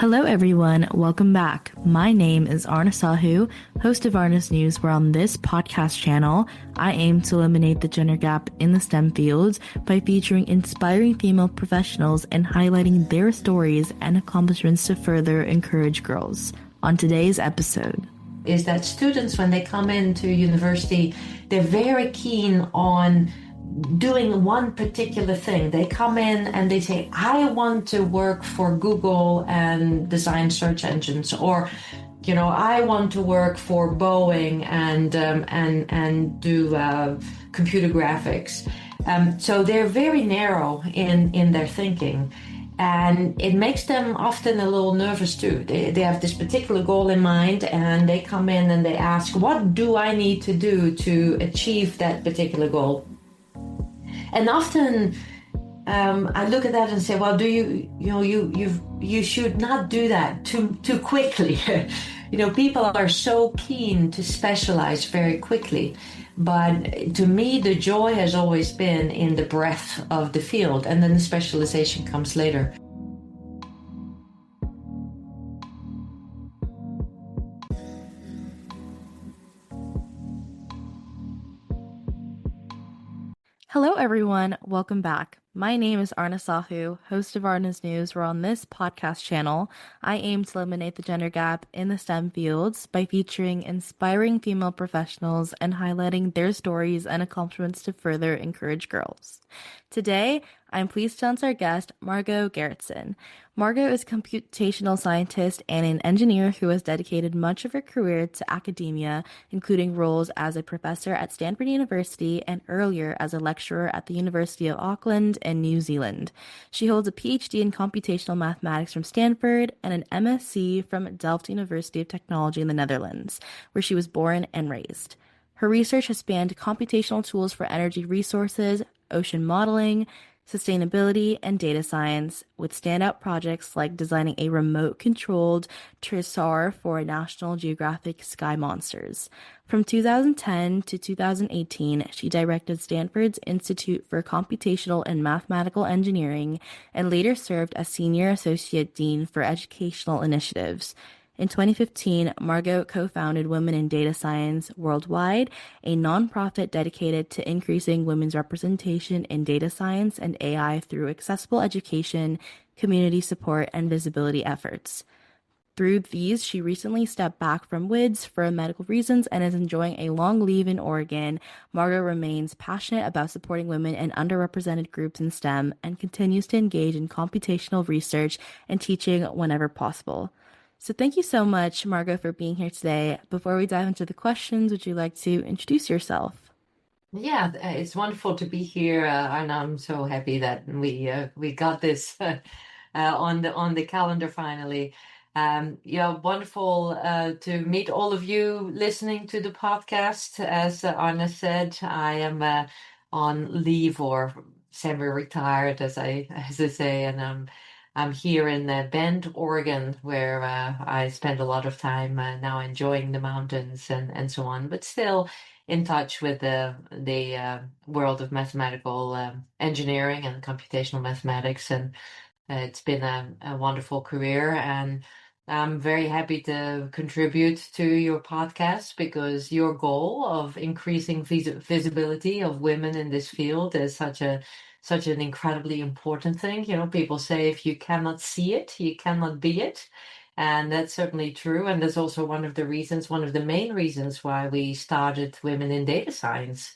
Hello everyone, welcome back. My name is Aarna Sahu, host of Aarna's News, where on this podcast channel, I aim to eliminate the gender gap in the STEM fields by featuring inspiring female professionals and highlighting their stories and accomplishments to further encourage girls. On today's episode, is that students, when they come into university, they're very keen on doing one particular thing. They come in and they say, I want to work for Google and design search engines, or I want to work for Boeing and do computer graphics. So they're very narrow in their thinking. And it makes them often a little nervous too. They have this particular goal in mind, and they come in and they ask, what do I need to do to achieve that particular goal? And often I look at that and say, well, you should not do that too quickly. People are so keen to specialize very quickly. But to me, the joy has always been in the breadth of the field, and then the specialization comes later. hello everyone, welcome back. My name is Aarna Sahu, host of Aarna's News, where on this podcast channel, I aim to eliminate the gender gap in the STEM fields by featuring inspiring female professionals and highlighting their stories and accomplishments to further encourage girls. Today, I'm pleased to announce our guest, Margot Gerritsen. Margot is a computational scientist and an engineer who has dedicated much of her career to academia, including roles as a professor at Stanford University and earlier as a lecturer at the University of Auckland in New Zealand. She holds a PhD in computational mathematics from Stanford and an MSc from Delft University of Technology in the Netherlands, where she was born and raised. Her research has spanned computational tools for energy resources, ocean modeling, sustainability, and data science, with standout projects like designing a remote-controlled pterosaur for National Geographic sky monsters. From 2010 to 2018, she directed Stanford's Institute for Computational and Mathematical Engineering and later served as Senior Associate Dean for Educational Initiatives. In 2015, Margot co-founded Women in Data Science Worldwide, a nonprofit dedicated to increasing women's representation in data science and AI through accessible education, community support, and visibility efforts. Through these, she recently stepped back from WIDS for medical reasons and is enjoying a long leave in Oregon. Margot remains passionate about supporting women and underrepresented groups in STEM and continues to engage in computational research and teaching whenever possible. So thank you so much, Margot, for being here today. Before we dive into the questions, would you like to introduce yourself? Yeah, it's wonderful to be here, and I'm so happy that we got this on the calendar finally. Wonderful to meet all of you listening to the podcast. As Anna said, I am on leave or semi-retired, as I say, and I'm here in Bend, Oregon, where I spend a lot of time now enjoying the mountains and so on, but still in touch with the world of mathematical engineering and computational mathematics. And it's been a wonderful career. And I'm very happy to contribute to your podcast because your goal of increasing visibility of women in this field is such an incredibly important thing. People say if you cannot see it, you cannot be it. And that's certainly true. And that's also one of the main reasons why we started Women in Data Science,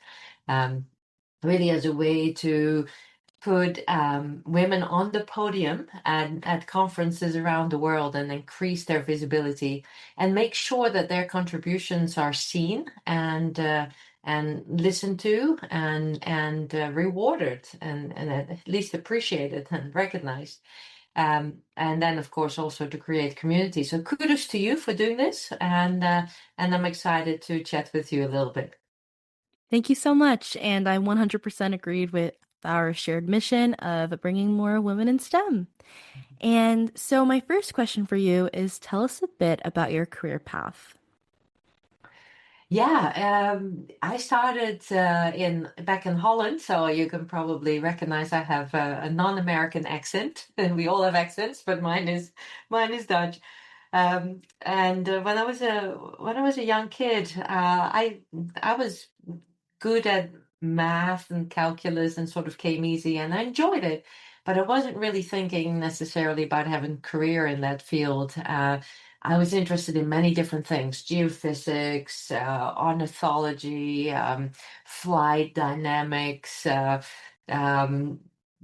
really as a way to put women on the podium at conferences around the world and increase their visibility and make sure that their contributions are seen and listened to and rewarded and at least appreciated and recognized. And then, of course, also to create community. So kudos to you for doing this, and I'm excited to chat with you a little bit. Thank you so much. And I 100% agreed with our shared mission of bringing more women in STEM. And so my first question for you is tell us a bit about your career path. Yeah, I started in back in Holland, so you can probably recognize I have a non-American accent. We all have accents, but mine is Dutch. And when I was a young kid, I was good at math and calculus and sort of came easy, and I enjoyed it. But I wasn't really thinking necessarily about having a career in that field. I was interested in many different things: geophysics, ornithology, flight dynamics. Um,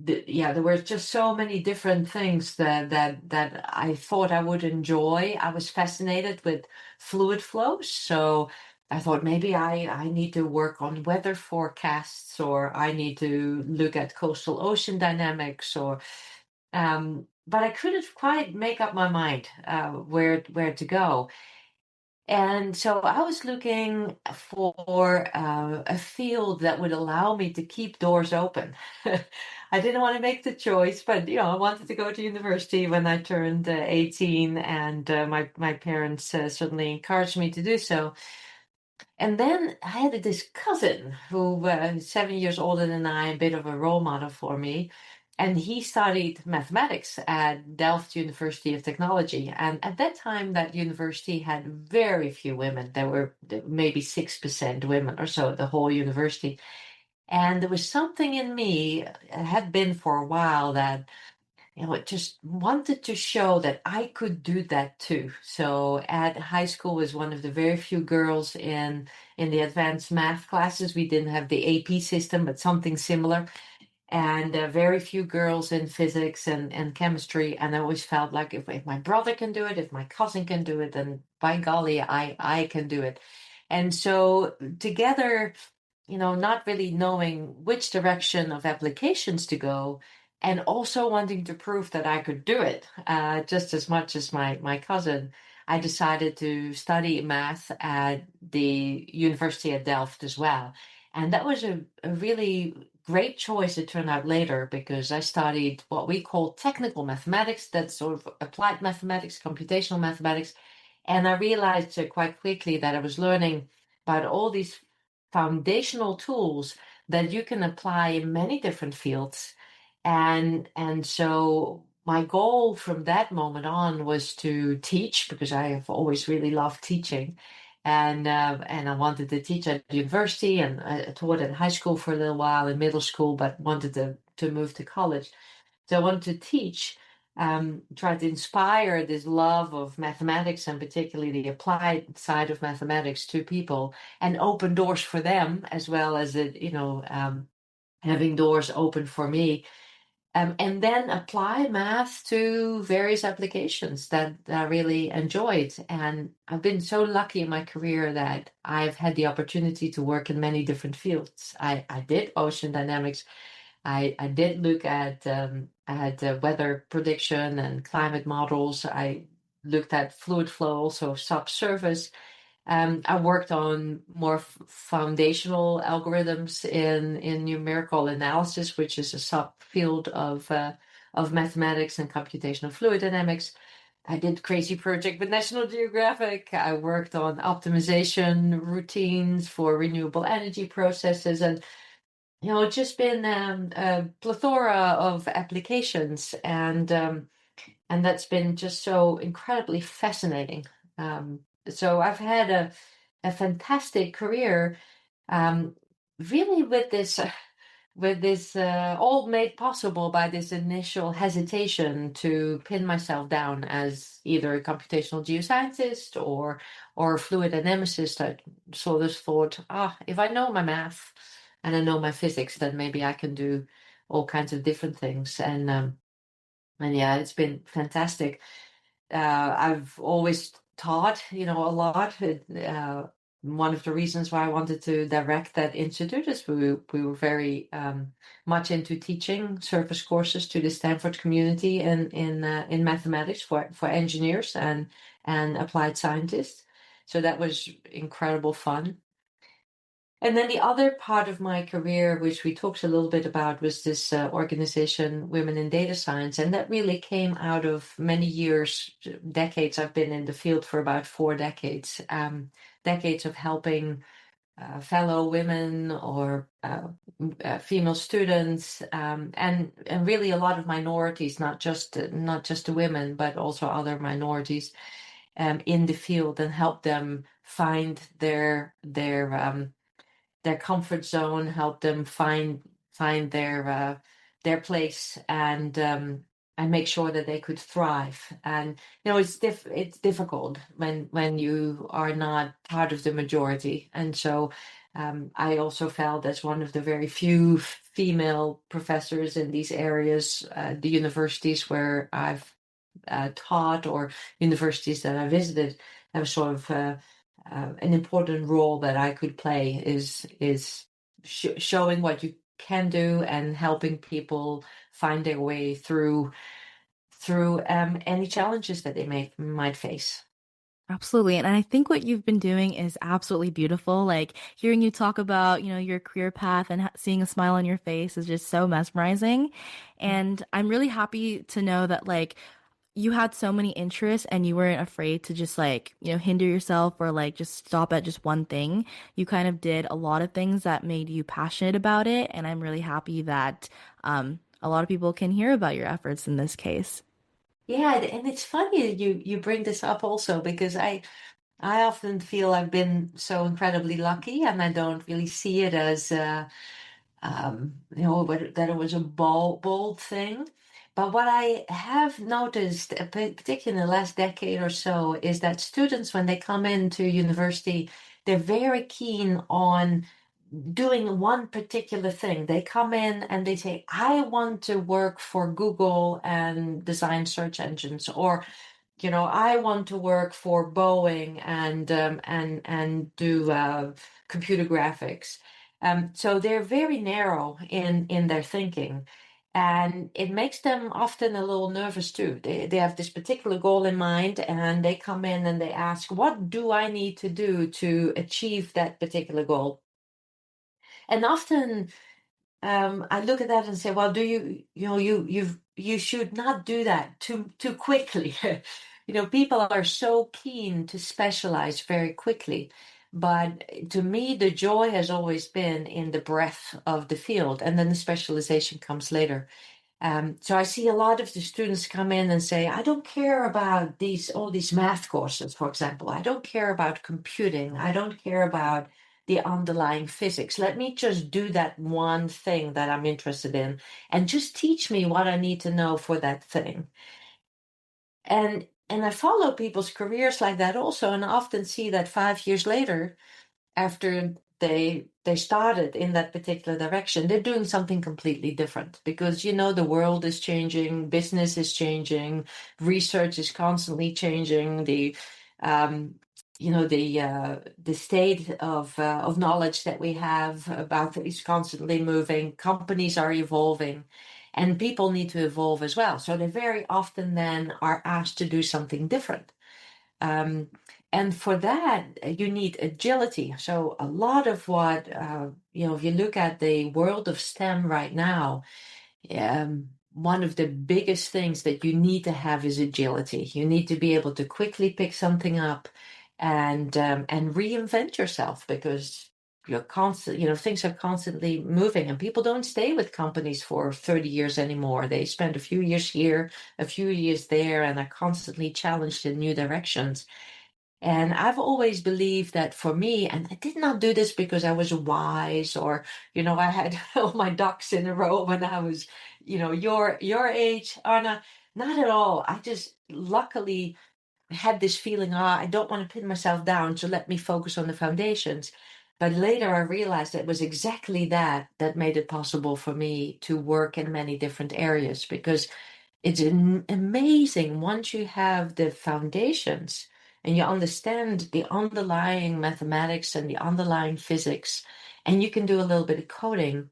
yeah, there were just so many different things that I thought I would enjoy. I was fascinated with fluid flows, so I thought maybe I need to work on weather forecasts, or I need to look at coastal ocean dynamics, or but I couldn't quite make up my mind where to go. And so I was looking for a field that would allow me to keep doors open. I didn't want to make the choice, but I wanted to go to university when I turned 18, and my parents certainly encouraged me to do so. And then I had this cousin who was 7 years older than I, a bit of a role model for me. And he studied mathematics at Delft University of Technology. And at that time, that university had very few women. There were maybe 6% women or so at the whole university. And there was something in me, it had been for a while, that it just wanted to show that I could do that too. So at high school was one of the very few girls in the advanced math classes. We didn't have the AP system, but something similar. And very few girls in physics and chemistry. And I always felt like if my brother can do it, if my cousin can do it, then by golly, I can do it. And so together, not really knowing which direction of applications to go, and also wanting to prove that I could do it just as much as my cousin, I decided to study math at the University at Delft as well. And that was a really great choice, it turned out later, because I studied what we call technical mathematics, that's sort of applied mathematics, computational mathematics. And I realized quite quickly that I was learning about all these foundational tools that you can apply in many different fields. And so my goal from that moment on was to teach, because I have always really loved teaching. And I wanted to teach at university, and I taught at high school for a little while, in middle school, but wanted to move to college. So I wanted to teach, try to inspire this love of mathematics, and particularly the applied side of mathematics, to people, and open doors for them, as well as having doors open for me. And then apply math to various applications that I really enjoyed. And I've been so lucky in my career that I've had the opportunity to work in many different fields. I did ocean dynamics. I did look at I had weather prediction and climate models. I looked at fluid flow, also subsurface. I worked on more foundational algorithms in numerical analysis, which is a subfield of mathematics and computational fluid dynamics. I did crazy project with National Geographic. I worked on optimization routines for renewable energy processes, and it's just been a plethora of applications, and that's been just so incredibly fascinating. So I've had a fantastic career, um, really with this all made possible by this initial hesitation to pin myself down as either a computational geoscientist or a fluid dynamicist. I sort of thought, if I know my math and I know my physics, then maybe I can do all kinds of different things. And yeah, it's been fantastic. I've always taught, a lot. One of the reasons why I wanted to direct that institute is we were very much into teaching service courses to the Stanford community in mathematics for engineers and applied scientists. So that was incredible fun. And then the other part of my career, which we talked a little bit about, was this organization, Women in Data Science. And that really came out of many years, decades. I've been in the field for about 4 decades, decades of helping fellow women or female students, and really a lot of minorities, not just the women, but also other minorities in the field, and help them find their comfort zone, help them find their place, and make sure that they could thrive. And it's difficult when you are not part of the majority. And so I also felt, as one of the very few female professors in these areas, the universities where I've taught, or universities that I visited, have sort of an important role that I could play, is showing what you can do and helping people find their way through any challenges that they might face. Absolutely. And I think what you've been doing is absolutely beautiful. Like hearing you talk about, your career path and seeing a smile on your face is just so mesmerizing. And I'm really happy to know that like you had so many interests and you weren't afraid to just like, hinder yourself or like just stop at just one thing. You kind of did a lot of things that made you passionate about it. And I'm really happy that a lot of people can hear about your efforts in this case. Yeah, and it's funny that you bring this up also, because I often feel I've been so incredibly lucky, and I don't really see it as that it was a bold thing. But what I have noticed, particularly in the last decade or so, is that students, when they come into university, they're very keen on doing one particular thing. They come in and they say, I want to work for Google and design search engines, or I want to work for Boeing and do computer graphics. So they're very narrow in their thinking, and it makes them often a little nervous too. They have this particular goal in mind, and they come in and they ask, "What do I need to do to achieve that particular goal?" And often I look at that and say, well, do you should not do that too quickly. People are so keen to specialize very quickly. But to me, the joy has always been in the breadth of the field, and then the specialization comes later. So I see a lot of the students come in and say, I don't care about all these math courses, for example. I don't care about computing. I don't care about the underlying physics. Let me just do that one thing that I'm interested in, and just teach me what I need to know for that thing. And I follow people's careers like that also, and I often see that 5 years later, after they started in that particular direction, they're doing something completely different, because the world is changing, business is changing, research is constantly changing, um, the state of knowledge that we have about it is constantly moving. Companies are evolving, and people need to evolve as well. So they very often then are asked to do something different. Um, and for that, you need agility. So a lot of what, if you look at the world of STEM right now, one of the biggest things that you need to have is agility. You need to be able to quickly pick something up and reinvent yourself, because you're constant, things are constantly moving, and people don't stay with companies for 30 years anymore. They spend a few years here, a few years there, and are constantly challenged in new directions. And I've always believed that for me, and I did not do this because I was wise, or, I had all my ducks in a row when I was, your age, Anna. Not at all. I just luckily had this feeling, I don't want to pin myself down, so let me focus on the foundations. But later I realized that it was exactly that made it possible for me to work in many different areas, because it's amazing once you have the foundations and you understand the underlying mathematics and the underlying physics, and you can do a little bit of coding,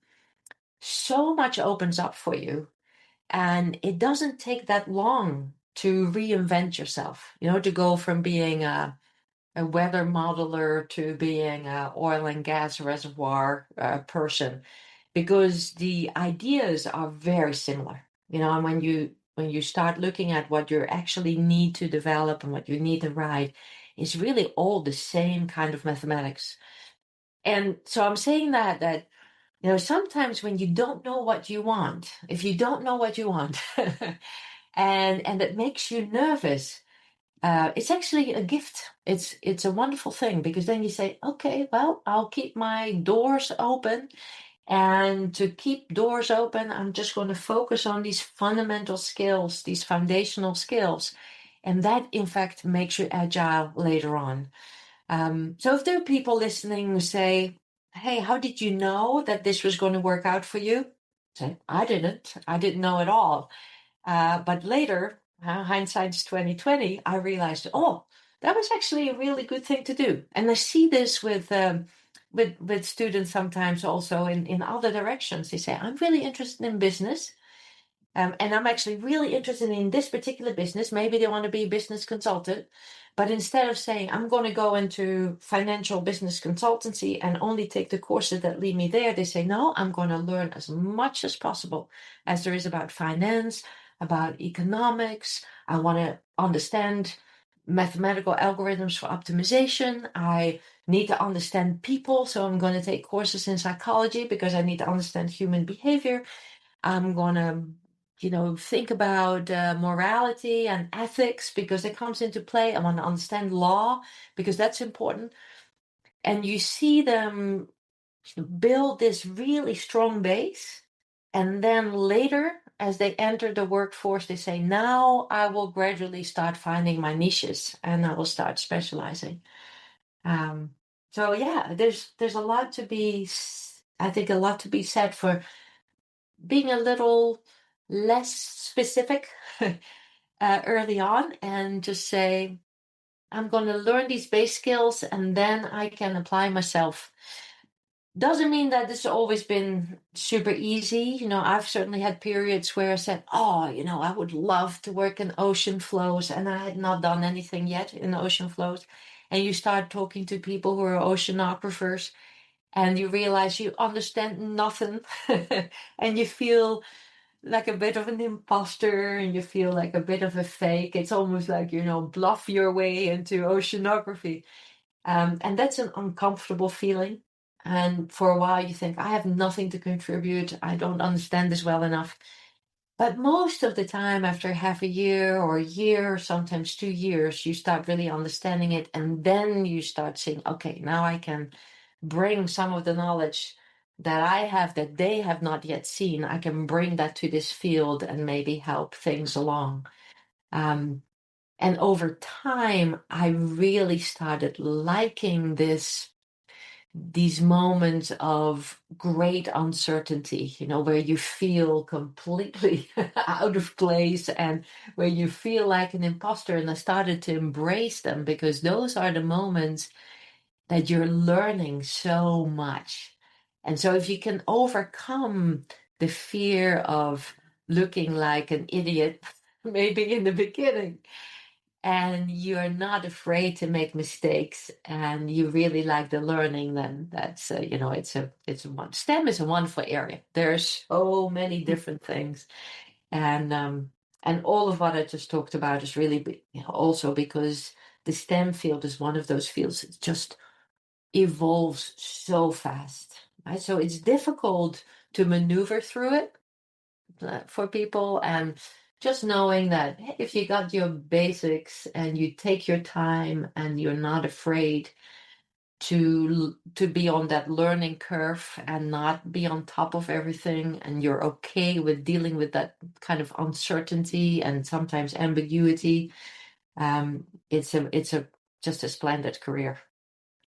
so much opens up for you. And it doesn't take that long to reinvent yourself, to go from being a weather modeler to being an oil and gas reservoir person, because the ideas are very similar. And when you start looking at what you actually need to develop and what you need to write, it's really all the same kind of mathematics. And so I'm saying that sometimes when you don't know what you want, if you don't know what you want, and it makes you nervous, it's actually a gift. It's a wonderful thing, because then you say, okay, well, I'll keep my doors open. And to keep doors open, I'm just going to focus on these fundamental skills, these foundational skills. And that, in fact, makes you agile later on. So if there are people listening who say, hey, how did you know that this was going to work out for you? Say, I didn't. I didn't know at all. But later, hindsight's 2020, I realized, oh, that was actually a really good thing to do. And I see this with students sometimes also in other directions. They say, I'm really interested in business. And I'm actually really interested in this particular business. Maybe they want to be a business consultant. But instead of saying, I'm going to go into financial business consultancy and only take the courses that lead me there, they say, no, I'm going to learn as much as possible as there is about finance, about economics. I want to understand mathematical algorithms for optimization. I need to understand people. So I'm going to take courses in psychology because I need to understand human behavior. I'm going to think about morality and ethics because it comes into play. I want to understand law because that's important. And you see them build this really strong base. And then later, as they enter the workforce, they say, now I will gradually start finding my niches and I will start specializing. Um, so yeah, there's a lot to be, I think, a lot to be said for being a little less specific early on and just say, I'm going to learn these base skills and then I can apply myself. Doesn't mean that it's always been super easy. I've certainly had periods where I said, oh, I would love to work in ocean flows, and I had not done anything yet in ocean flows. And you start talking to people who are oceanographers, and you realize you understand nothing, and you feel like a bit of an imposter and you feel like a bit of a fake. It's almost like, bluff your way into oceanography. And that's an uncomfortable feeling. And for a while you think, I have nothing to contribute. I don't understand this well enough. But most of the time, after half a year or a year, sometimes 2 years, you start really understanding it. And then you start saying, okay, now I can bring some of the knowledge that I have that they have not yet seen. I can bring that to this field and maybe help things along. Um, and over time, I really started liking these moments of great uncertainty, where you feel completely out of place and where you feel like an imposter. And I started to embrace them because those are the moments that you're learning so much. And so if you can overcome the fear of looking like an idiot, maybe in the beginning, and you're not afraid to make mistakes and you really like the learning, then that's STEM is a wonderful area. There's so many different things, and all of what I just talked about is really also because the STEM field is one of those fields that just evolves so fast, right? So it's difficult to maneuver through it for people, and just knowing that if you got your basics and you take your time and you're not afraid to be on that learning curve and not be on top of everything, and you're okay with dealing with that kind of uncertainty and sometimes ambiguity, it's a just a splendid career.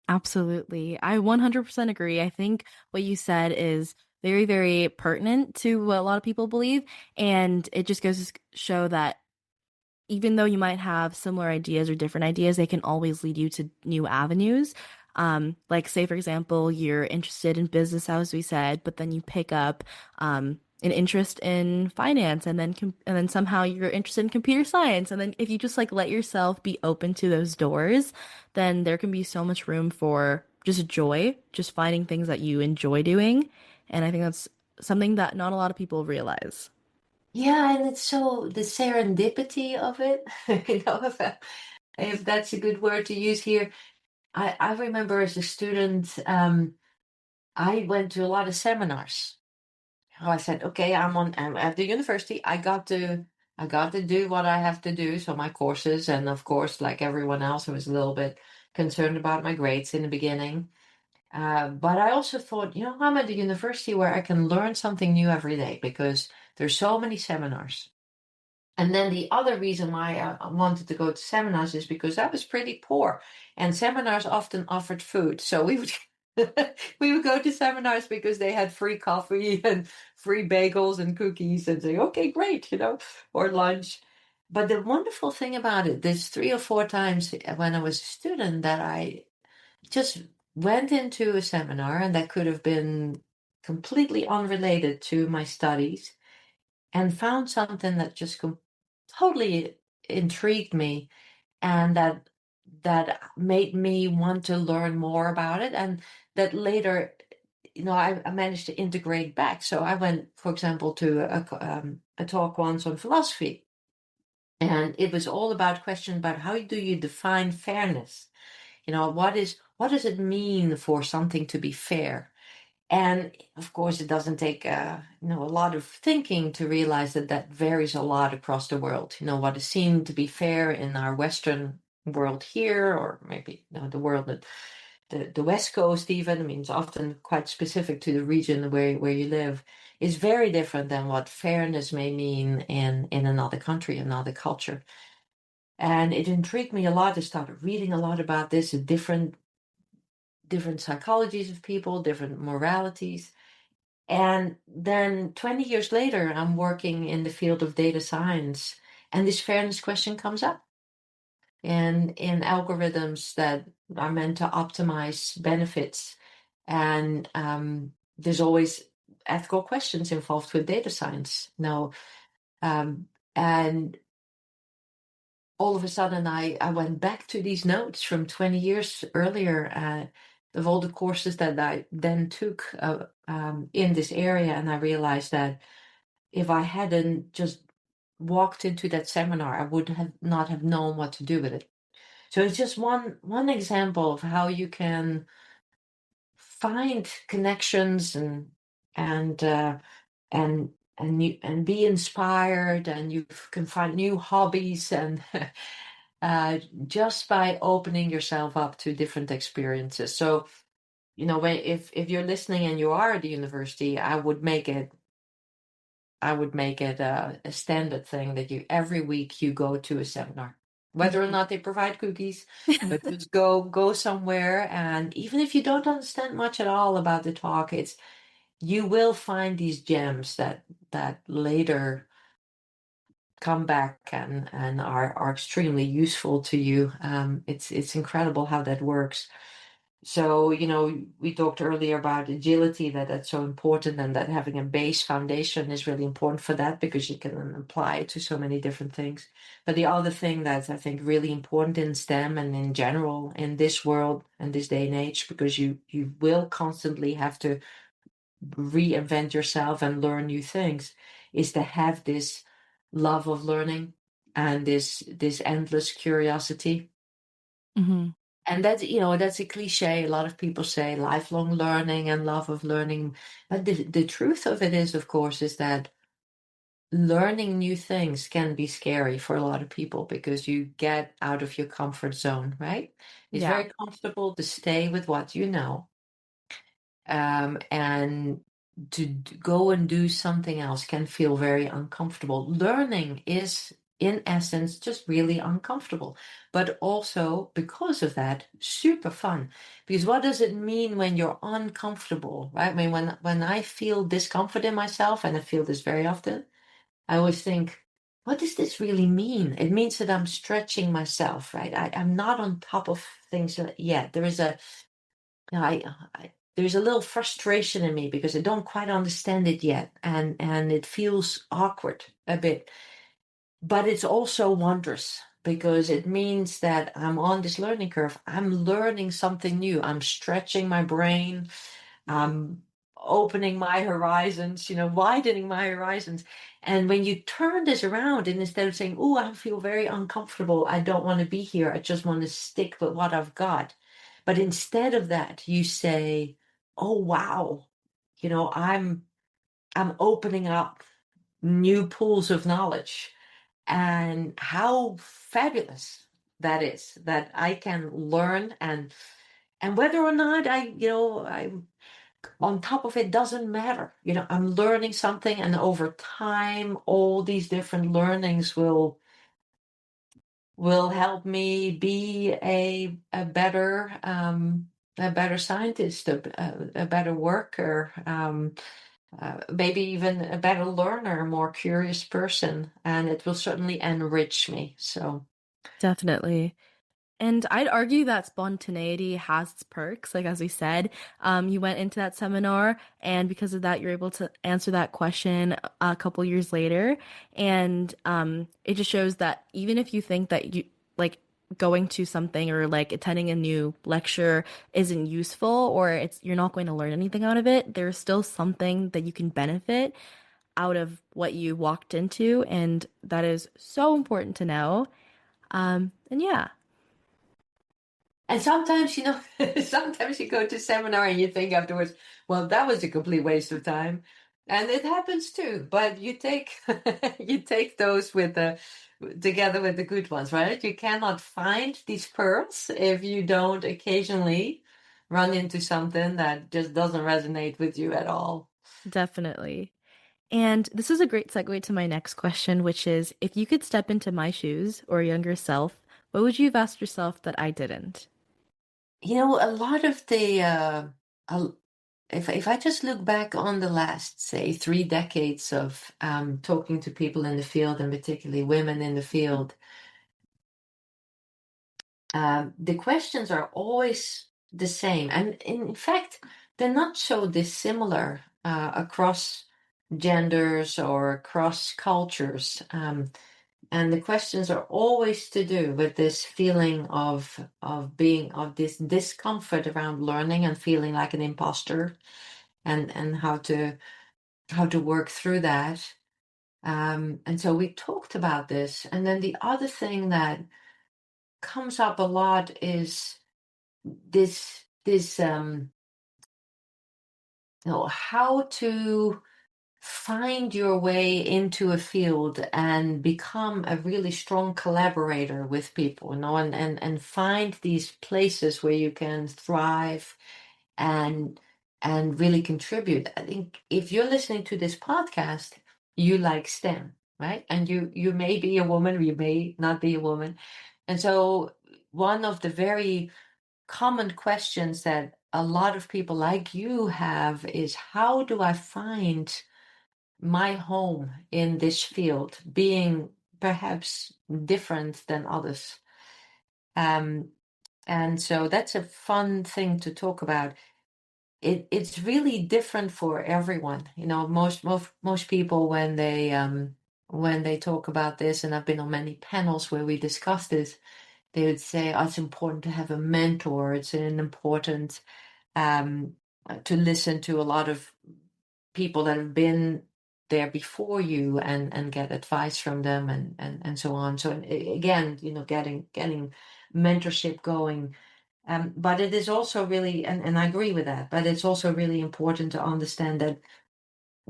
Absolutely. I 100% agree. I think what you said is very, very pertinent to what a lot of people believe. And it just goes to show that even though you might have similar ideas or different ideas, they can always lead you to new avenues. Like say, for example, you're interested in business, as we said, but then you pick up an interest in finance, and then and then somehow you're interested in computer science, and then if you just like let yourself be open to those doors, then there can be so much room for just joy, just finding things that you enjoy doing. And I think that's something that not a lot of people realize. Yeah, and it's so the serendipity of it, if that's a good word to use here. I remember as a student, I went to a lot of seminars. I said, okay, I'm at the university. I got to do what I have to do. So my courses, and of course, like everyone else, I was a little bit concerned about my grades in the beginning. But I also thought, I'm at the university where I can learn something new every day because there's so many seminars. And then the other reason why I wanted to go to seminars is because I was pretty poor, and seminars often offered food. So we would we would go to seminars because they had free coffee and free bagels and cookies, and say, okay, great, or lunch. But the wonderful thing about it, there's 3 or 4 times when I was a student that I just went into a seminar, and that could have been completely unrelated to my studies, and found something that just totally intrigued me, and that made me want to learn more about it, and that later I managed to integrate back. So I went, for example, to a talk once on philosophy, and it was all about questions about how do you define fairness. What does it mean for something to be fair? And of course, it doesn't take a lot of thinking to realize that that varies a lot across the world. What is seen to be fair in our Western world here, or maybe the world that the West Coast even. I mean, it's often quite specific to the region where you live. Is very different than what fairness may mean in another country, another culture. And it intrigued me a lot. I started reading a lot about this, different psychologies of people, different moralities. And then 20 years later, I'm working in the field of data science, and this fairness question comes up. And in algorithms that are meant to optimize benefits, and there's always ethical questions involved with data science. Now, and all of a sudden, I went back to these notes from 20 years earlier, of all the courses that I then took in this area, and I realized that if I hadn't just walked into that seminar, I would have not have known what to do with it. So it's just one example of how you can find connections, and and and be inspired, and you can find new hobbies, and just by opening yourself up to different experiences. So if you're listening and you are at the university, I would make it a standard thing that you every week you go to a seminar, whether or Mhm. not they provide cookies, but just go somewhere. And even if you don't understand much at all about the talk, you will find these gems that later come back and are extremely useful to you. It's incredible how that works. So, we talked earlier about agility, that's so important, and that having a base foundation is really important for that because you can apply it to so many different things. But the other thing that's, I think, really important in STEM and in general in this world and this day and age, because you will constantly have to reinvent yourself and learn new things, is to have this love of learning and this endless curiosity. Mhm. And that's a cliche. A lot of people say lifelong learning and love of learning. But the truth of it is, of course, is that learning new things can be scary for a lot of people because you get out of your comfort zone, right? It's Yeah. very comfortable to stay with what you know, and to go and do something else can feel very uncomfortable. Learning is, in essence, just really uncomfortable, but also because of that, super fun. Because what does it mean when you're uncomfortable, right? I mean, when I feel discomfort in myself, and I feel this very often, I always think, what does this really mean? It means that I'm stretching myself, right? I'm not on top of things yet. There is a, you know, I there's a little frustration in me because I don't quite understand it yet, and it feels awkward a bit. But it's also wondrous because it means that I'm on this learning curve. I'm learning something new. I'm stretching my brain. I'm opening my horizons, widening my horizons. And when you turn this around and instead of saying, "Oh, I feel very uncomfortable. I don't want to be here. I just want to stick with what I've got." But instead of that, you say, "Oh, wow. I'm opening up new pools of knowledge, and how fabulous that is that I can learn, and whether or not I'm on top of it doesn't matter. I'm learning something, and over time all these different learnings will help me be a better scientist, a better worker, maybe even a better learner, a more curious person, and it will certainly enrich me. So Definitely. And I'd argue that spontaneity has its perks. Like as we said, you went into that seminar, and because of that, you're able to answer that question a couple years later. And it just shows that even if you think that you like going to something or like attending a new lecture isn't useful or you're not going to learn anything out of it, there's still something that you can benefit out of what you walked into, and that is so important to know. And yeah. And sometimes, sometimes you go to seminar and you think afterwards, well, that was a complete waste of time. And it happens too. But you take you take those together with the good ones, right? You cannot find these pearls if you don't occasionally run into something that just doesn't resonate with you at all. Definitely. And this is a great segue to my next question, which is if you could step into my shoes or younger self, what would you have asked yourself that I didn't? A lot of uh, if I just look back on the last, say, 3 decades of talking to people in the field, and particularly women in the field, the questions are always the same. And in fact, they're not so dissimilar across genders or across cultures. And the questions are always to do with this feeling of this discomfort around learning and feeling like an imposter, and how to work through that. And so we talked about this. And then the other thing that comes up a lot is this how to find your way into a field and become a really strong collaborator with people, and find these places where you can thrive and really contribute. I think if you're listening to this podcast, you like STEM, right? And you may be a woman, or you may not be a woman. And so one of the very common questions that a lot of people like you have is, how do I find my home in this field, being perhaps different than others? Um, and so that's a fun thing to talk about. It's really different for everyone. Most people when they talk about this, and I've been on many panels where we discuss this, they would say, "Oh, it's important to have a mentor. It's an important um, to listen to a lot of people that have been there before you, and get advice from them, and so on." So again, getting mentorship going. But it is also really, and I agree with that, but it's also really important to understand that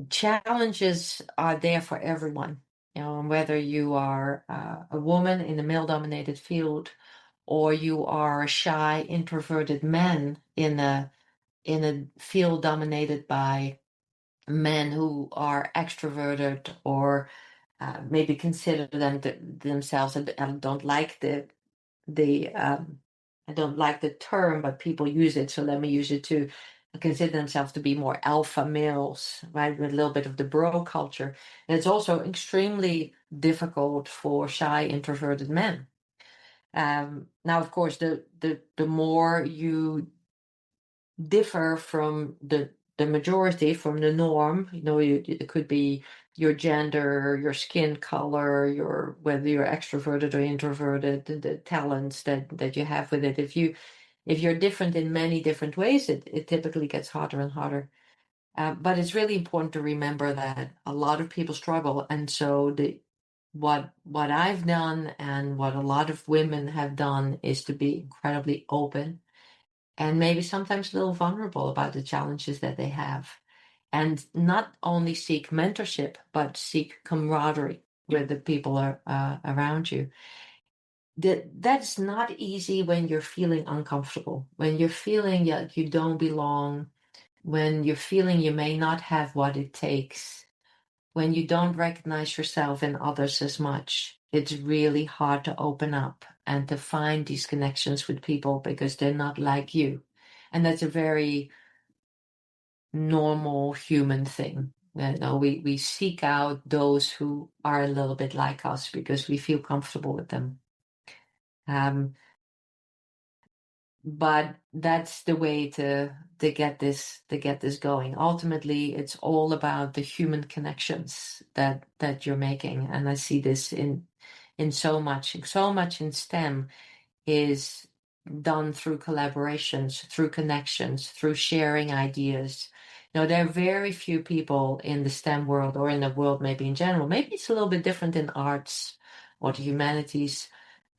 challenges are there for everyone. And whether you are a woman in a male-dominated field, or you are a shy, introverted man in a field dominated by men who are extroverted, or maybe consider themselves. I don't like the I don't like the term, but people use it, so let me use it too. Consider themselves to be more alpha males, right? With a little bit of the bro culture. And it's also extremely difficult for shy, introverted men. Now, of course, the more you differ from the majority, from the norm. It could be your gender, your skin color, your whether you're extroverted or introverted, the talents that you have with it. If you're different in many different ways, it typically gets harder and harder. But it's really important to remember that a lot of people struggle, and so the what I've done and what a lot of women have done is to be incredibly open and maybe sometimes a little vulnerable about the challenges that they have, and not only seek mentorship but seek camaraderie with the people around you. That's not easy when you're feeling uncomfortable, when you're feeling like you don't belong, when you're feeling you may not have what it takes, when you don't recognize yourself in others as much. It's really hard to open up and to find these connections with people because they're not like you. And that's a very normal human thing. We seek out those who are a little bit like us because we feel comfortable with them. Um, but that's the way to get this going. Ultimately, it's all about the human connections that you're making, and I see this in so much in STEM is done through collaborations, through connections, through sharing ideas. There are very few people in the STEM world or in the world maybe in general. Maybe it's a little bit different in arts or the humanities.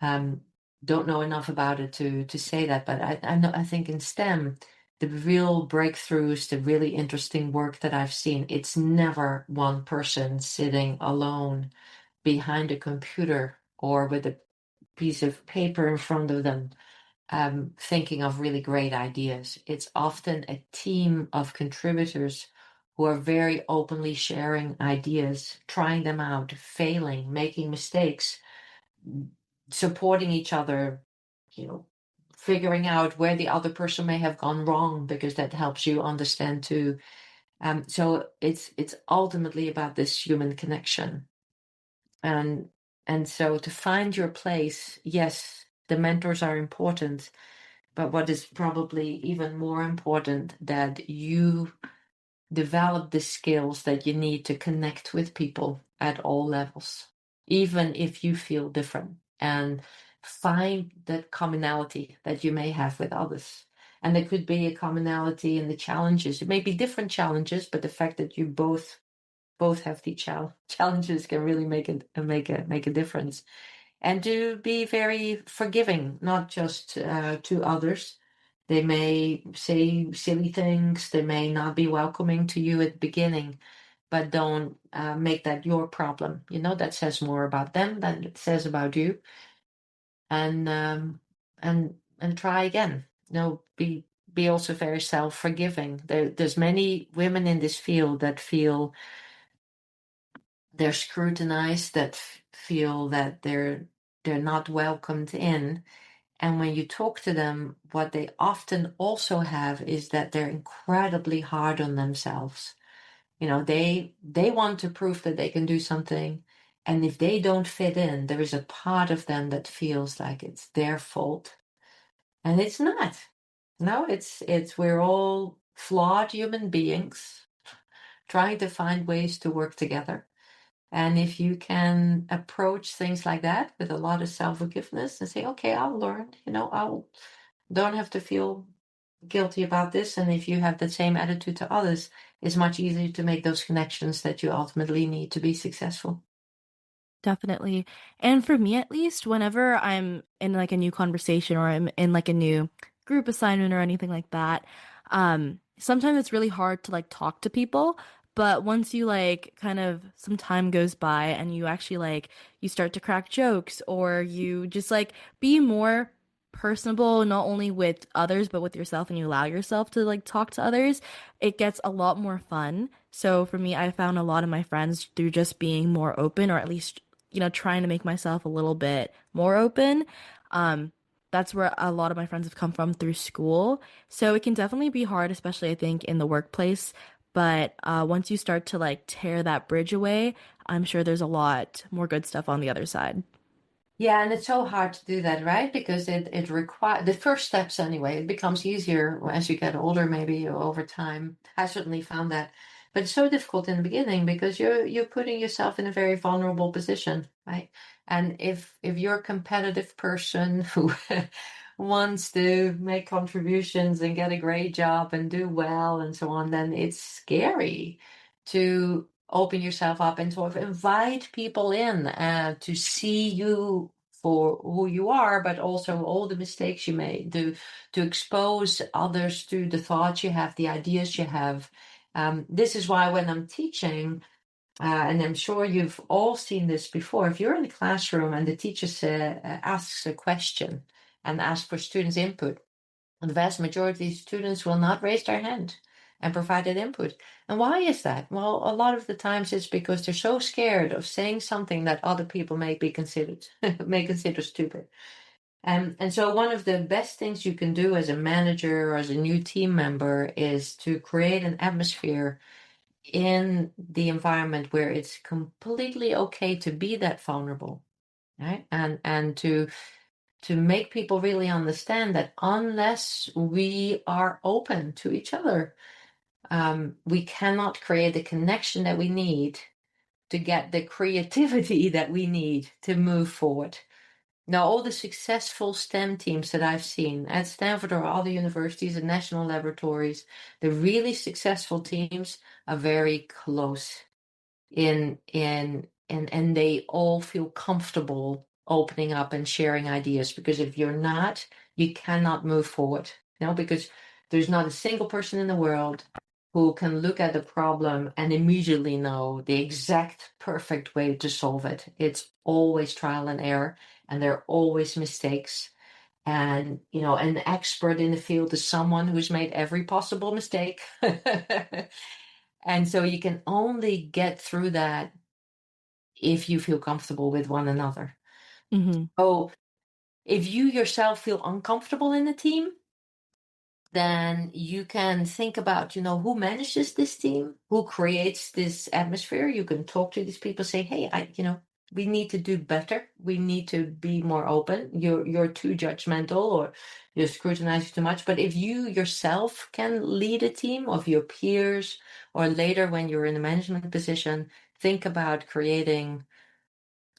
Um, don't know enough about it to say that, but I think in STEM, the real breakthroughs, the really interesting work that I've seen, it's never one person sitting alone behind a computer or with a piece of paper in front of them, thinking of really great ideas. It's often a team of contributors who are very openly sharing ideas, trying them out, failing, making mistakes, supporting each other, you know, figuring out where the other person may have gone wrong because that helps you understand too. So it's ultimately about this human connection. And and so to find your place, yes, the mentors are important, but what is probably even more important that you develop the skills that you need to connect with people at all levels, even if you feel different, and find that commonality that you may have with others. And there could be a commonality in the challenges. It may be different challenges, but the fact that you both have the challenges can really make a difference. And to be very forgiving, not just to others. They may say silly things, they may not be welcoming to you at the beginning, but don't make that your problem. That says more about them than it says about you. And try again. Be also very self-forgiving. There's many women in this field that feel they're scrutinized, that feel that they're not welcomed in. And when you talk to them, what they often also have is that they're incredibly hard on themselves. They want to prove that they can do something. And if they don't fit in, there is a part of them that feels like it's their fault. And it's not. No, it's we're all flawed human beings trying to find ways to work together. And if you can approach things like that with a lot of self-forgiveness and say, okay, I'll learn, I'll don't have to feel guilty about this. And if you have the same attitude to others, it's much easier to make those connections that you ultimately need to be successful. Definitely. And for me, at least, whenever I'm in like a new conversation or I'm in like a new group assignment or anything like that, sometimes it's really hard to like talk to people. But once you like kind of some time goes by and you actually like you start to crack jokes or you just like be more personable, not only with others, but with yourself, and you allow yourself to like talk to others, it gets a lot more fun. So for me, I found a lot of my friends through just being more open, or at least trying to make myself a little bit more open. Um, that's where a lot of my friends have come from through school. So it can definitely be hard, especially I think in the workplace. But once you start to like tear that bridge away, I'm sure there's a lot more good stuff on the other side. Yeah, and it's so hard to do that, right? Because it requires the first steps anyway. It becomes easier as you get older, maybe over time. I certainly found that, but it's so difficult in the beginning because you're putting yourself in a very vulnerable position, right? And if you're a competitive person who wants to make contributions and get a great job and do well and so on, then it's scary to open yourself up and sort of invite people in to see you for who you are, but also all the mistakes you made, to expose others to the thoughts you have, the ideas you have. This is why when I'm teaching, and I'm sure you've all seen this before, if you're in a classroom and the teacher asks a question and asks for students' input, the vast majority of students will not raise their hand and provide that input. And why is that? Well, a lot of the times it's because they're so scared of saying something that other people may be considered may consider stupid. And so one of the best things you can do as a manager or as a new team member is to create an atmosphere in the environment where it's completely okay to be that vulnerable, right? And to make people really understand that unless we are open to each other, we cannot create the connection that we need to get the creativity that we need to move forward. Now, all the successful STEM teams that I've seen at Stanford or other universities and national laboratories, the really successful teams are very close and they all feel comfortable opening up and sharing ideas, because if you're not, you cannot move forward. Because there's not a single person in the world who can look at the problem and immediately know the exact perfect way to solve it. It's always trial and error, and there are always mistakes. And an expert in the field is someone who's made every possible mistake. And so you can only get through that if you feel comfortable with one another. Hmm. Oh, if you yourself feel uncomfortable in the team, then you can think about, who manages this team, who creates this atmosphere. You can talk to these people, say, hey, we need to do better. We need to be more open. You're too judgmental, or you're scrutinizing too much. But if you yourself can lead a team of your peers, or later when you're in a management position, think about creating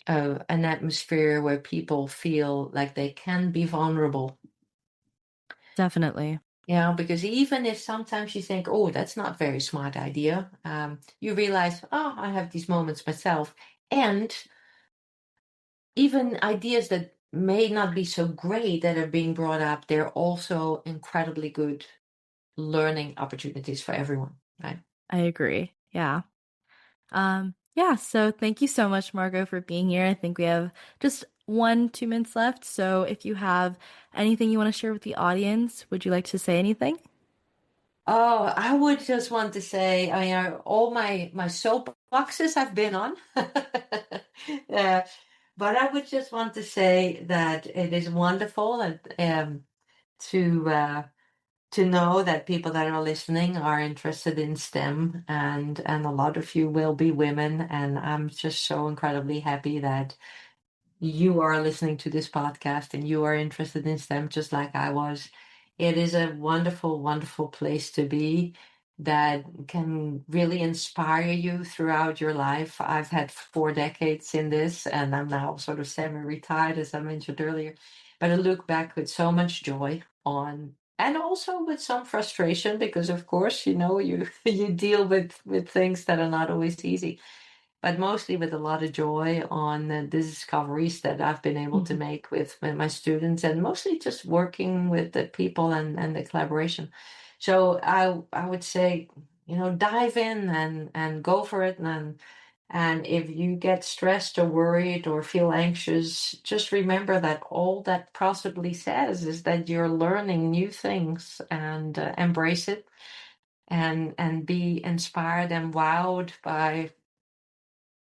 an atmosphere where people feel like they can be vulnerable. Definitely. Because even if sometimes you think, oh, that's not a very smart idea, you realize, oh, I have these moments myself. And even ideas that may not be so great that are being brought up, they're also incredibly good learning opportunities for everyone, right? I agree. Yeah. Yeah, so thank you so much, Margot, for being here. I think we have just 2 minutes left. So if you have anything you want to share with the audience, would you like to say anything? Oh, I would just want to say, all my soapboxes I've been on. uh, but I would just want to say that it is wonderful and to to know that people that are listening are interested in STEM, and a lot of you will be women, and I'm just so incredibly happy that you are listening to this podcast and you are interested in STEM just like I was. It is a wonderful, wonderful place to be that can really inspire you throughout your life. I've had 4 decades in this, and I'm now sort of semi-retired, as I mentioned earlier. But I look back with so much joy on, and also with some frustration, because of course, you you deal with things that are not always easy, but mostly with a lot of joy on the discoveries that I've been able to Mhm. make with my students, and mostly just working with the people and the collaboration. So I would say, dive in and go for it. And if you get stressed or worried or feel anxious, just remember that all that possibly says is that you're learning new things, and embrace it, and be inspired and wowed by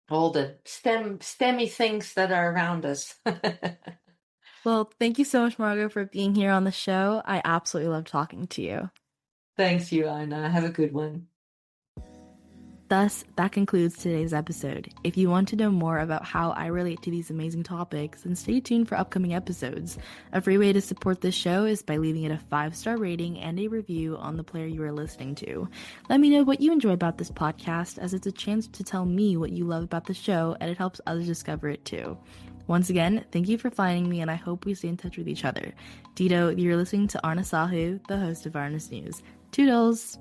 all the STEMmy things that are around us. Well, thank you so much, Margot, for being here on the show. I absolutely love talking to you. Thanks, you, Anna. Have a good one. Thus, that concludes today's episode. If you want to know more about how I relate to these amazing topics, then stay tuned for upcoming episodes. A free way to support this show is by leaving it a 5-star rating and a review on the player you are listening to. Let me know what you enjoy about this podcast, as it's a chance to tell me what you love about the show, and it helps others discover it too. Once again, thank you for finding me, and I hope we stay in touch with each other. Dito, you're listening to Aarna Sahu, the host of Aarna's News. Toodles!